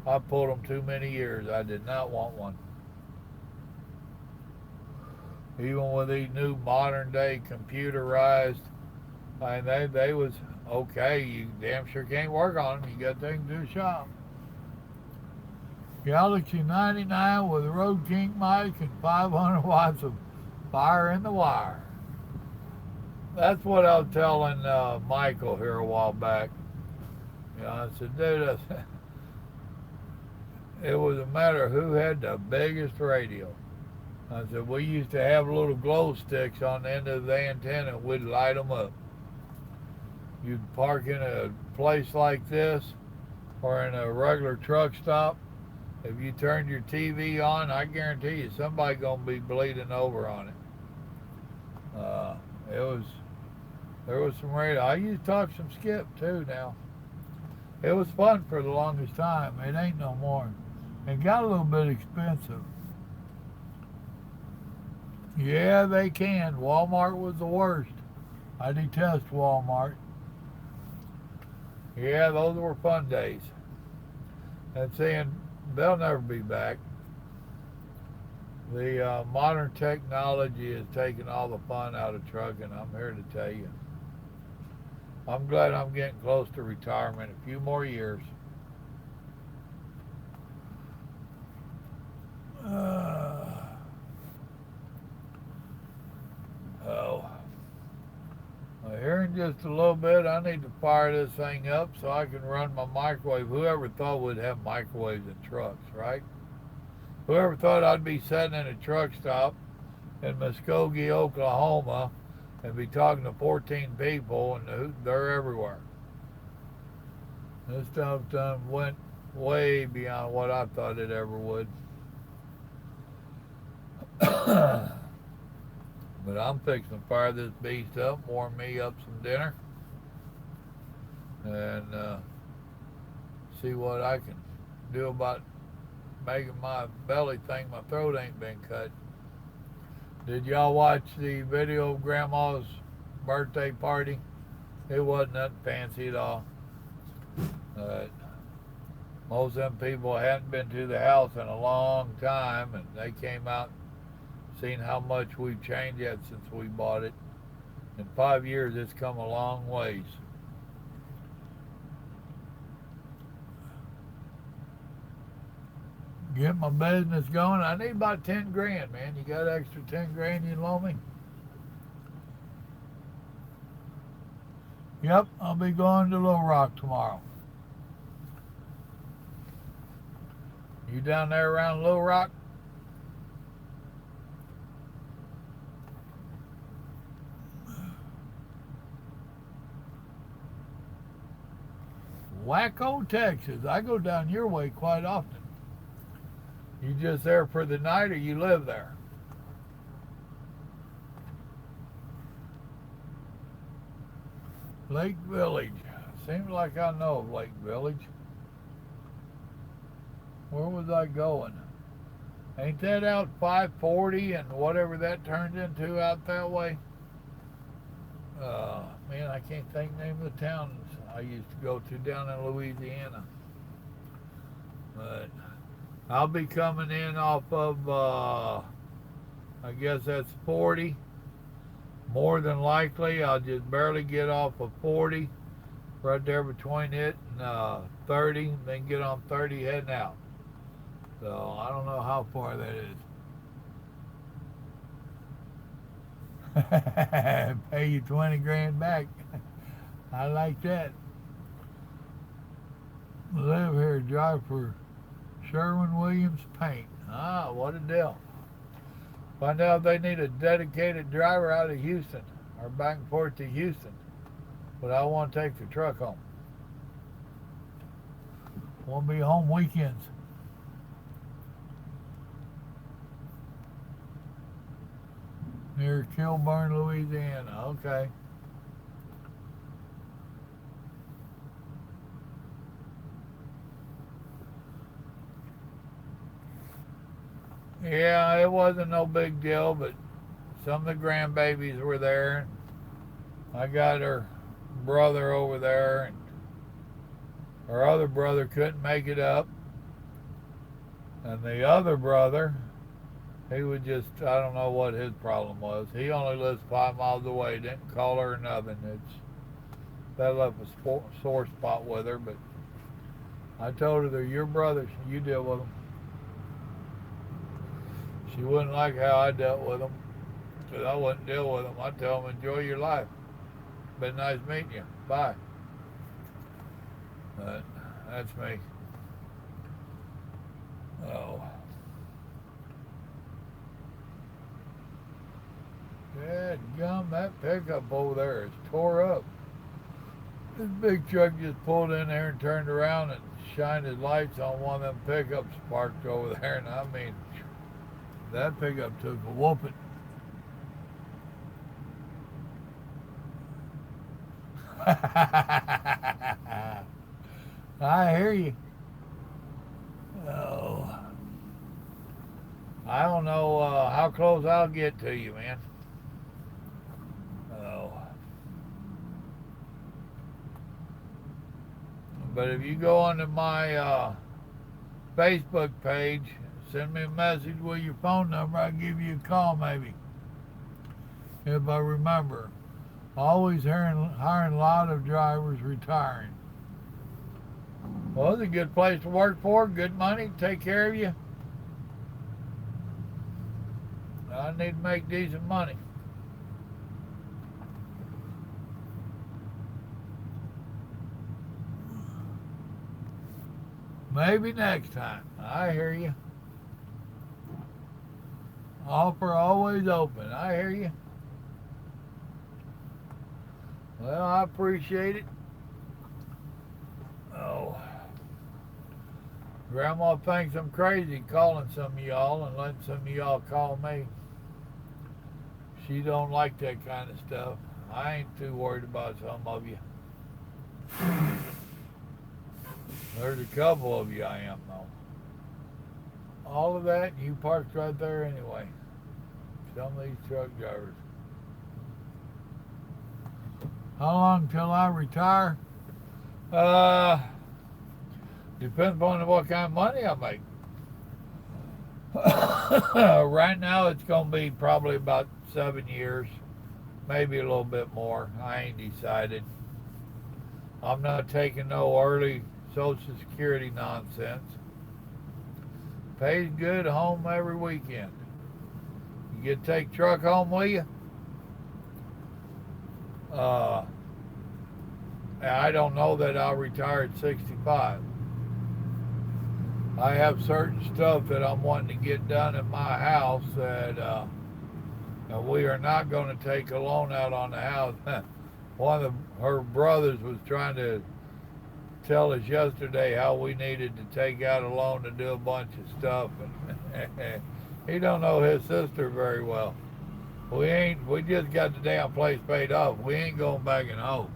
I pulled them too many years. I did not want one. Even with these new modern day computerized, I mean, they was okay. You damn sure can't work on them. You got things to do shop. Galaxy 99 with a Road King mic and 500 watts of fire in the wire. That's what I was telling Michael here a while back. You know, I said, dude, it was a matter of who had the biggest radio. I said, we used to have little glow sticks on the end of the antenna. We'd light them up. You'd park in a place like this or in a regular truck stop. If you turned your TV on, I guarantee you somebody gonna be bleeding over on it. There was some radio. I used to talk some skip too now. It was fun for the longest time. It ain't no more. It got a little bit expensive. Yeah, they can. Walmart was the worst. I detest Walmart. Yeah, those were fun days. And seeing they'll never be back. The modern technology is taking all the fun out of trucking. I'm here to tell you. I'm glad I'm getting close to retirement. A few more years. Here in just a little bit, I need to fire this thing up so I can run my microwave. Whoever thought we'd have microwaves in trucks, right? Whoever thought I'd be sitting in a truck stop in Muskogee, Oklahoma, and be talking to 14 people, and they're everywhere. This stuff done went way beyond what I thought it ever would. But I'm fixing to fire this beast up, warm me up some dinner, and see what I can do about making my belly think my throat ain't been cut. Did y'all watch the video of Grandma's birthday party? It wasn't nothing fancy at all. Most of them people hadn't been to the house in a long time, and they came out seen how much we've changed yet since we bought it. In 5 years, it's come a long ways. Get my business going. I need about 10 grand, man. You got extra 10 grand you loan me? Yep, I'll be going to Little Rock tomorrow. You down there around Little Rock? Waco, Texas. I go down your way quite often. You just there for the night or you live there? Lake Village. Seems like I know of Lake Village. Where was I going? Ain't that out 540 and whatever that turns into out that way? Man, I can't think the name of the towns I used to go to down in Louisiana. But I'll be coming in off of, I guess that's 40. More than likely, I'll just barely get off of 40, right there between it and 30, then get on 30 heading out. So I don't know how far that is. Pay you 20 grand back. I like that. Live here, drive for Sherwin-Williams Paint. Ah, what a deal. Find out if they need a dedicated driver out of Houston or back and forth to Houston. But I want to take the truck home. Won't be home weekends. Near Kilburn, Louisiana. Okay. Yeah, it wasn't no big deal, but some of the grandbabies were there. I got her brother over there, and her other brother couldn't make it up. And the other brother, he was just, I don't know what his problem was. He only lives 5 miles away, didn't call her or nothing. That left a sore spot with her, but I told her they're your brothers, you deal with them. She wouldn't like how I dealt with them, because I wouldn't deal with them. I'd tell them, enjoy your life. Been nice meeting you. Bye. But that's me. Oh. Dadgum, that pickup over there is tore up. This big truck just pulled in there and turned around and shined his lights on one of them pickups parked over there, and I mean, that pickup took a whooping. I hear you. Oh, I don't know how close I'll get to you, man. Oh, but if you go onto my Facebook page, send me a message with your phone number. I'll give you a call maybe, if I remember. Always hiring a lot of drivers retiring. Well, it's a good place to work for, good money, take care of you. I need to make decent money. Maybe next time. I hear you. Offer always open. I hear you. Well, I appreciate it. Oh. Grandma thinks I'm crazy calling some of y'all and letting some of y'all call me. She don't like that kind of stuff. I ain't too worried about some of you. There's a couple of you I am, though. All of that, you parked right there anyway. Some of these truck drivers. How long till I retire? Depends upon what kind of money I make. Right now it's going to be probably about 7 years, maybe a little bit more. I ain't decided. I'm not taking no early Social Security nonsense. Pays good, home every weekend. You get to take truck home with you? I don't know that I'll retire at 65. I have certain stuff that I'm wanting to get done in my house that we are not going to take a loan out on the house. One of her brothers was trying to tell us yesterday how we needed to take out a loan to do a bunch of stuff, and he don't know his sister very well. We just got the damn place paid off. We ain't going back and hope.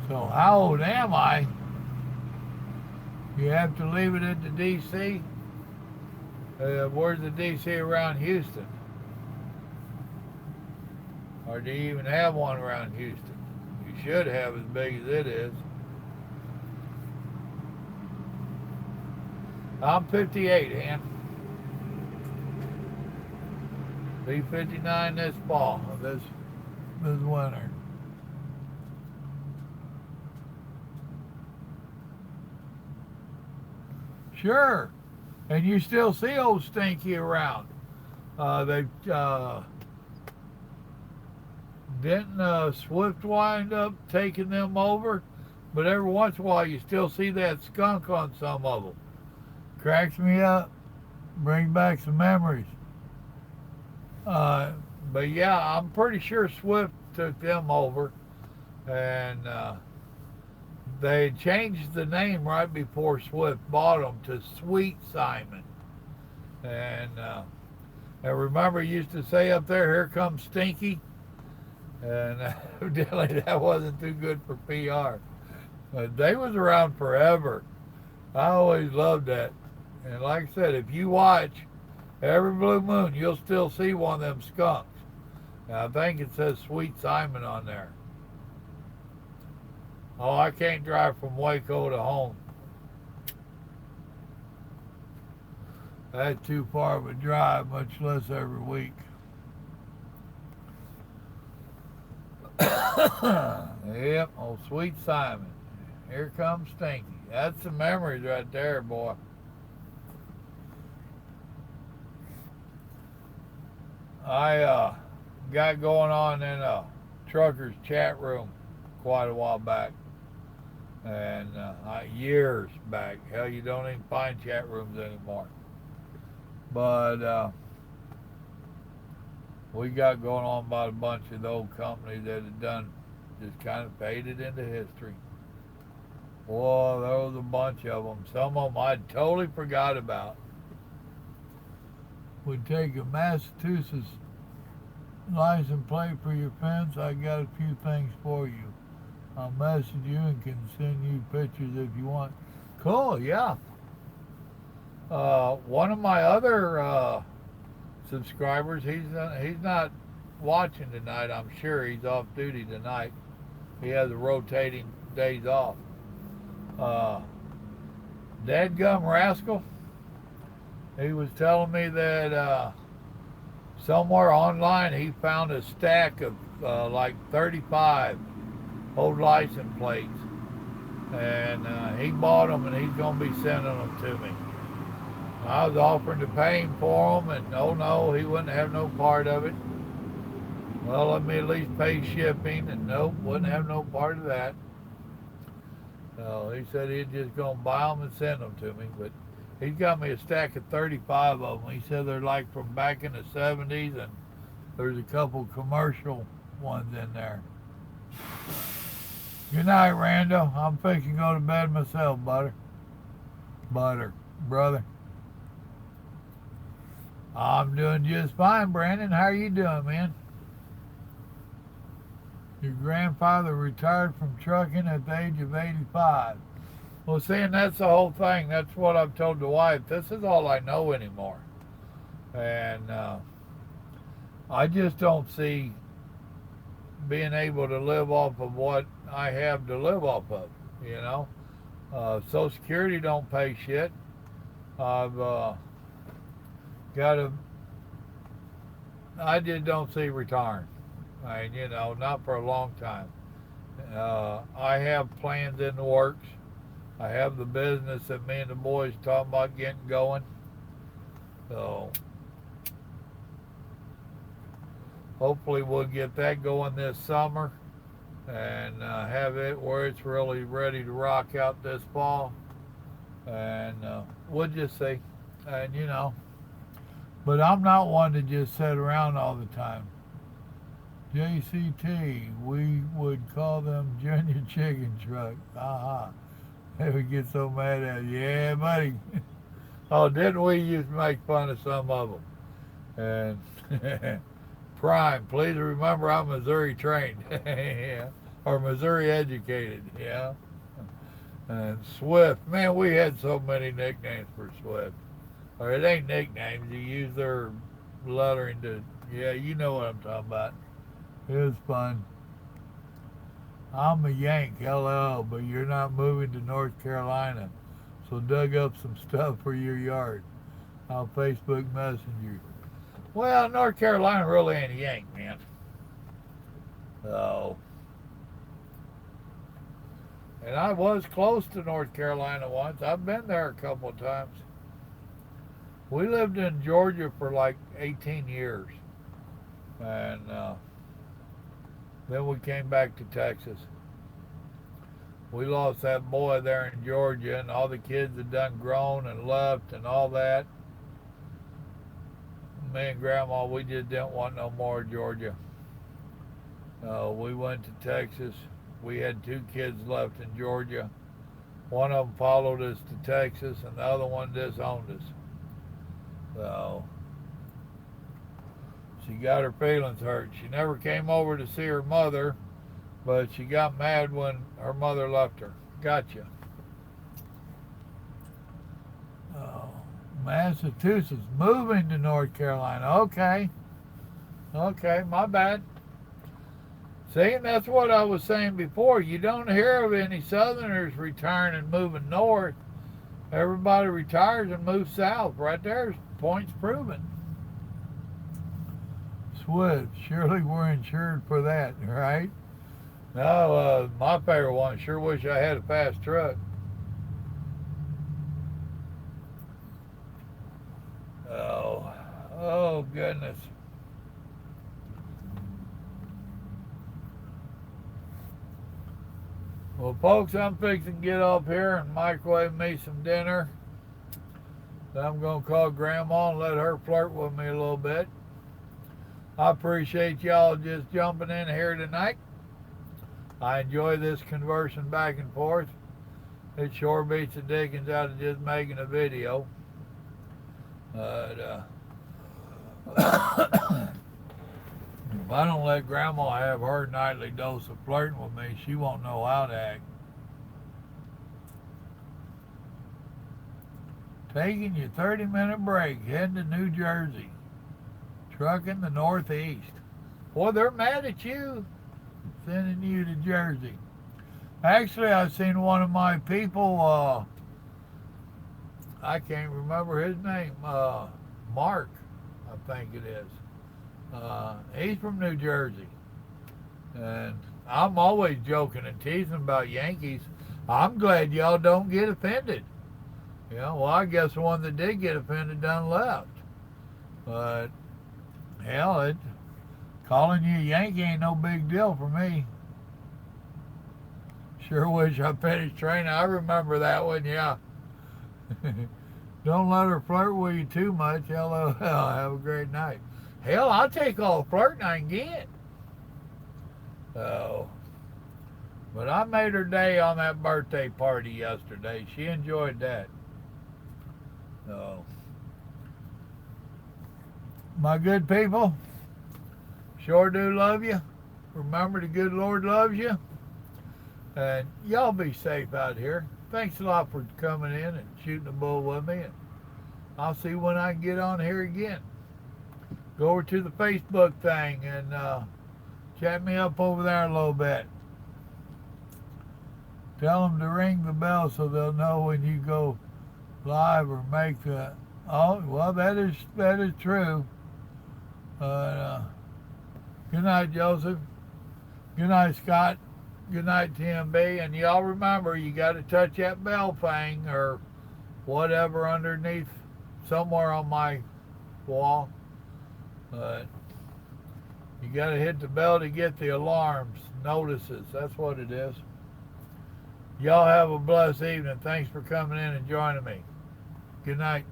So how old am I? You have to leave it at the DC? Where's the DC around Houston? Or do you even have one around Houston? You should have as big as it is. I'm 58, Han. Be 59 this fall, this winter. Sure. And you still see old Stinky around. They didn't Swift wind up taking them over, but every once in a while you still see that skunk on some of them. Cracks me up. Bring back some memories. But yeah, I'm pretty sure Swift took them over, and they changed the name right before Swift bought them to Sweet Simon. And I remember you used to say up there, "Here comes Stinky," and evidently that wasn't too good for PR. But they was around forever. I always loved that. And like I said, if you watch every blue moon, you'll still see one of them skunks. And I think it says Sweet Simon on there. Oh, I can't drive from Waco to home. That's too far of a drive, much less every week. Yep, old Sweet Simon. Here comes Stinky. That's the memories right there, boy. I got going on in a trucker's chat room quite a while back. And years back. Hell, you don't even find chat rooms anymore. But we got going on about a bunch of the old companies that had done just kind of faded into history. Boy, there was a bunch of them. Some of them I totally forgot about. Would take a Massachusetts license plate for your fence. I got a few things for you. I'll message you and can send you pictures if you want. Cool, yeah. One of my other subscribers, he's not watching tonight. I'm sure he's off duty tonight. He has a rotating days off. Dadgum Rascal. He was telling me that somewhere online he found a stack of like 35 old license plates, and he bought them and he's going to be sending them to me. I was offering to pay him for them, and oh no, he wouldn't have no part of it. Well, let me at least pay shipping, and nope, wouldn't have no part of that. So he said he's just going to buy them and send them to me, but he's got me a stack of 35 of them. He said they're like from back in the 70s, and there's a couple commercial ones in there. Good night, Randall. I'm fixing to go to bed myself, brother. I'm doing just fine, Brandon. How are you doing, man? Your grandfather retired from trucking at the age of 85. Well, see, and that's the whole thing. That's what I've told the wife. This is all I know anymore. And I just don't see being able to live off of what I have to live off of, you know. Social Security don't pay shit. I've I just don't see retiring. I mean, you know, not for a long time. I have plans in the works. I have the business that me and the boys talking about getting going. So hopefully we'll get that going this summer and have it where it's really ready to rock out this fall. And we'll just see. And you know, but I'm not one to just sit around all the time. JCT, we would call them Junior Chicken Truck. Aha. They would get so mad at you. Yeah, buddy. Oh, didn't we used to make fun of some of them? And Prime, please remember I'm Missouri trained. Yeah. Or Missouri educated. Yeah. And Swift. Man, we had so many nicknames for Swift. Or it ain't nicknames. You use their lettering to, yeah, you know what I'm talking about. It was fun. I'm a Yank, hello, but you're not moving to North Carolina. So dug up some stuff for your yard. On Facebook Messenger. Well, North Carolina really ain't a Yank, man. Oh. And I was close to North Carolina once. I've been there a couple of times. We lived in Georgia for like 18 years. And then we came back to Texas. We lost that boy there in Georgia, and all the kids had done grown and left and all that. Me and Grandma, we just didn't want no more of Georgia. We went to Texas. We had 2 kids left in Georgia. One of them followed us to Texas, and the other one disowned us. So she got her feelings hurt. She never came over to see her mother, but she got mad when her mother left her. Gotcha. Massachusetts moving to North Carolina. Okay, my bad. See, and that's what I was saying before. You don't hear of any Southerners retiring and moving north. Everybody retires and moves south. Right there's points proven. Swift, surely we're insured for that, right? No, my favorite one, sure wish I had a fast truck. Oh goodness. Well, folks, I'm fixing to get up here and microwave me some dinner. So I'm going to call Grandma and let her flirt with me a little bit. I appreciate y'all just jumping in here tonight. I enjoy this conversing back and forth. It sure beats the dickens out of just making a video. But if I don't let Grandma have her nightly dose of flirting with me, she won't know how to act. Taking your 30-minute break, heading to New Jersey. Trucking the Northeast. Boy, they're mad at you, sending you to Jersey. Actually, I seen one of my people, I can't remember his name, Mark, I think it is. He's from New Jersey. And I'm always joking and teasing about Yankees. I'm glad y'all don't get offended. You know, well, I guess the one that did get offended done left. But, hell, calling you a Yankee ain't no big deal for me. Sure wish I finished training. I remember that one, yeah. Don't let her flirt with you too much. LOL. Have a great night. Hell, I'll take all the flirting I can get. Oh. But I made her day on that birthday party yesterday. She enjoyed that. So, my good people, sure do love you. Remember, the good Lord loves you. And y'all be safe out here. Thanks a lot for coming in and shooting the bull with me. And I'll see when I can get on here again. Go over to the Facebook thing and chat me up over there a little bit. Tell them to ring the bell so they'll know when you go live or make the... Oh, well, that is true. Good night, Joseph. Good night, Scott. Good night, TMB. And y'all remember, you got to touch that bell thing or whatever underneath somewhere on my wall. But you got to hit the bell to get the alarms, notices. That's what it is. Y'all have a blessed evening. Thanks for coming in and joining me. Good night.